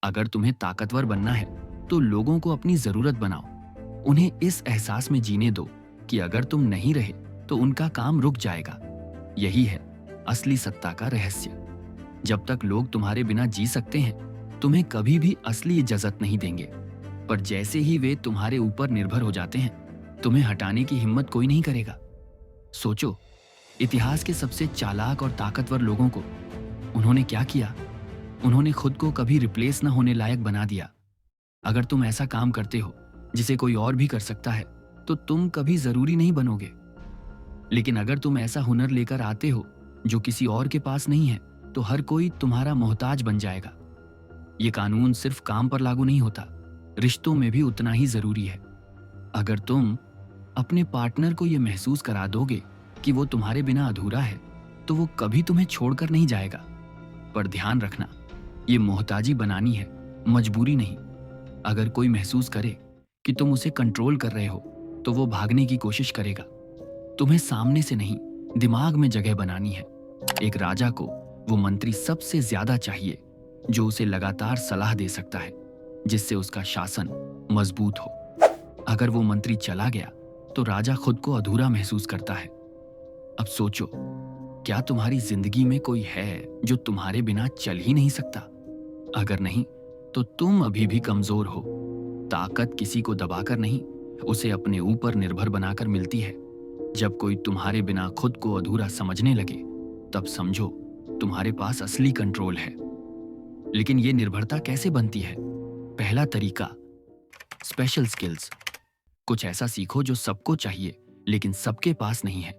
अगर तुम्हें ताकतवर बनना है तो लोगों को अपनी जरूरत बनाओ। उन्हें इस एहसास में जीने दो कि अगर तुम नहीं रहे तो उनका काम रुक जाएगा। यही है असली सत्ता का रहस्य। जब तक लोग तुम्हारे बिना जी सकते हैं, तुम्हें कभी भी असली इज्जत नहीं देंगे। पर जैसे ही वे तुम्हारे ऊपर निर्भर हो जाते हैं, तुम्हें हटाने की हिम्मत कोई नहीं करेगा। सोचो, इतिहास के सबसे चालाक और ताकतवर लोगों को उन्होंने क्या किया? उन्होंने खुद को कभी रिप्लेस न होने लायक बना दिया। अगर तुम ऐसा काम करते हो जिसे कोई और भी कर सकता है, तो तुम कभी जरूरी नहीं बनोगे। लेकिन अगर तुम ऐसा हुनर लेकर आते हो जो किसी और के पास नहीं है, तो हर कोई तुम्हारा मोहताज बन जाएगा। ये कानून सिर्फ काम पर लागू नहीं होता, रिश्तों में भी उतना ही जरूरी है। अगर तुम अपने पार्टनर को यह महसूस करा दोगे कि वो तुम्हारे बिना अधूरा है, तो वो कभी तुम्हें छोड़कर नहीं जाएगा। पर ध्यान रखना, ये मोहताजी बनानी है, मजबूरी नहीं। अगर कोई महसूस करे कि तुम उसे कंट्रोल कर रहे हो, तो वो भागने की कोशिश करेगा। तुम्हें सामने से नहीं, दिमाग में जगह बनानी है। एक राजा को वो मंत्री सबसे ज्यादा चाहिए जो उसे लगातार सलाह दे सकता है, जिससे उसका शासन मजबूत हो। अगर वो मंत्री चला गया तो राजा खुद को अधूरा महसूस करता है। अब सोचो, क्या तुम्हारी जिंदगी में कोई है जो तुम्हारे बिना चल ही नहीं सकता? अगर नहीं, तो तुम अभी भी कमजोर हो। ताकत किसी को दबाकर नहीं, उसे अपने ऊपर निर्भर बनाकर मिलती है। जब कोई तुम्हारे बिना खुद को अधूरा समझने लगे, तब समझो तुम्हारे पास असली कंट्रोल है। लेकिन ये निर्भरता कैसे बनती है? पहला तरीका, स्पेशल स्किल्स। कुछ ऐसा सीखो जो सबको चाहिए लेकिन सबके पास नहीं है।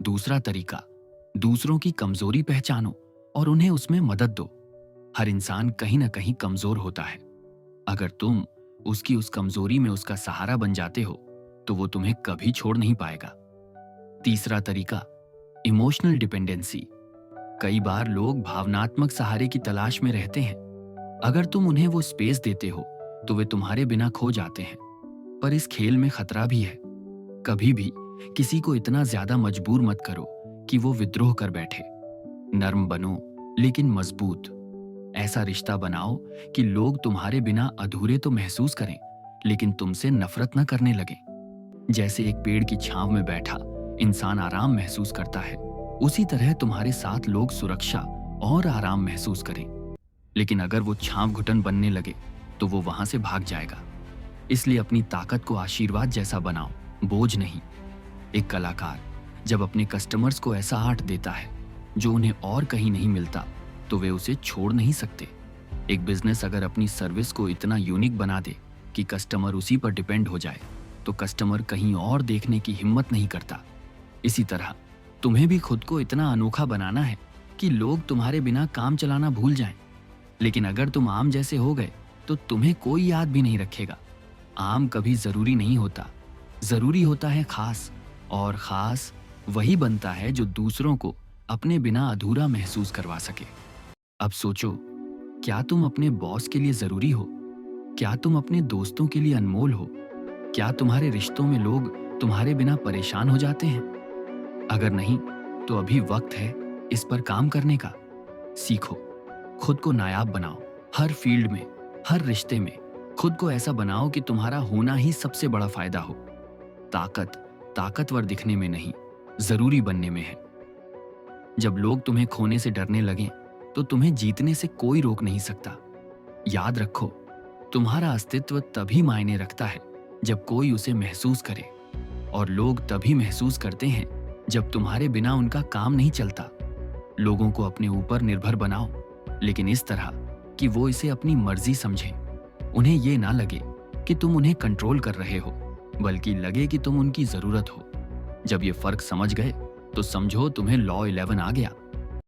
दूसरा तरीका, दूसरों की कमजोरी पहचानो और उन्हें उसमें मदद दो। हर इंसान कहीं ना कहीं कमजोर होता है। अगर तुम उसकी उस कमजोरी में उसका सहारा बन जाते हो, तो वो तुम्हें कभी छोड़ नहीं पाएगा। तीसरा तरीका, इमोशनल डिपेंडेंसी। कई बार लोग भावनात्मक सहारे की तलाश में रहते हैं। अगर तुम उन्हें वो स्पेस देते हो, तो वे तुम्हारे बिना खो जाते हैं। पर इस खेल में खतरा भी है। कभी भी किसी को इतना ज्यादा मजबूर मत करो कि वो विद्रोह कर बैठे। नर्म बनो लेकिन मजबूत। ऐसा रिश्ता बनाओ कि लोग तुम्हारे बिना अधूरे तो महसूस करें, लेकिन तुमसे नफरत न करने लगे। जैसे एक पेड़ की छांव में बैठा इंसान आराम महसूस करता है, उसी तरह तुम्हारे साथ लोग सुरक्षा और आराम महसूस करें। लेकिन अगर वो छांव घुटन बनने लगे, तो वो वहां से भाग जाएगा। इसलिए अपनी ताकत को आशीर्वाद जैसा बनाओ, बोझ नहीं। एक कलाकार जब अपने कस्टमर्स को ऐसा आर्ट देता है जो उन्हें और कहीं नहीं मिलता, तो वे उसे छोड़ नहीं सकते। एक बिजनेस अगर अपनी सर्विस को इतना यूनिक बना दे कि कस्टमर उसी पर डिपेंड हो जाए, तो कस्टमर कहीं और देखने की हिम्मत नहीं करता। इसी तरह तुम्हें भी खुद को इतना अनोखा बनाना है कि लोग तुम्हारे बिना काम चलाना भूल जाएं। लेकिन अगर तुम आम जैसे हो गए, तो तुम्हें कोई याद भी नहीं रखेगा। आम कभी जरूरी नहीं होता, जरूरी होता है खास। और खास वही बनता है जो दूसरों को अपने बिना अधूरा महसूस करवा सके। अब सोचो, क्या तुम अपने बॉस के लिए जरूरी हो? क्या तुम अपने दोस्तों के लिए अनमोल हो? क्या तुम्हारे रिश्तों में लोग तुम्हारे बिना परेशान हो जाते हैं? अगर नहीं, तो अभी वक्त है इस पर काम करने का। सीखो, खुद को नायाब बनाओ। हर फील्ड में, हर रिश्ते में खुद को ऐसा बनाओ कि तुम्हारा होना ही सबसे बड़ा फायदा हो। ताकत ताकतवर दिखने में नहीं, जरूरी बनने में है। जब लोग तुम्हें खोने से डरने लगें, तो तुम्हें जीतने से कोई रोक नहीं सकता। याद रखो, तुम्हारा अस्तित्व तभी मायने रखता है जब कोई उसे महसूस करे, और लोग तभी महसूस करते हैं जब तुम्हारे बिना उनका काम नहीं चलता। लोगों को अपने ऊपर निर्भर बनाओ, लेकिन इस तरह कि वो इसे अपनी मर्जी समझें। उन्हें ये ना लगे कि तुम उन्हें कंट्रोल कर रहे हो, बल्कि लगे कि तुम उनकी जरूरत हो। जब ये फर्क समझ गए, तो समझो तुम्हें लॉ 11 आ गया।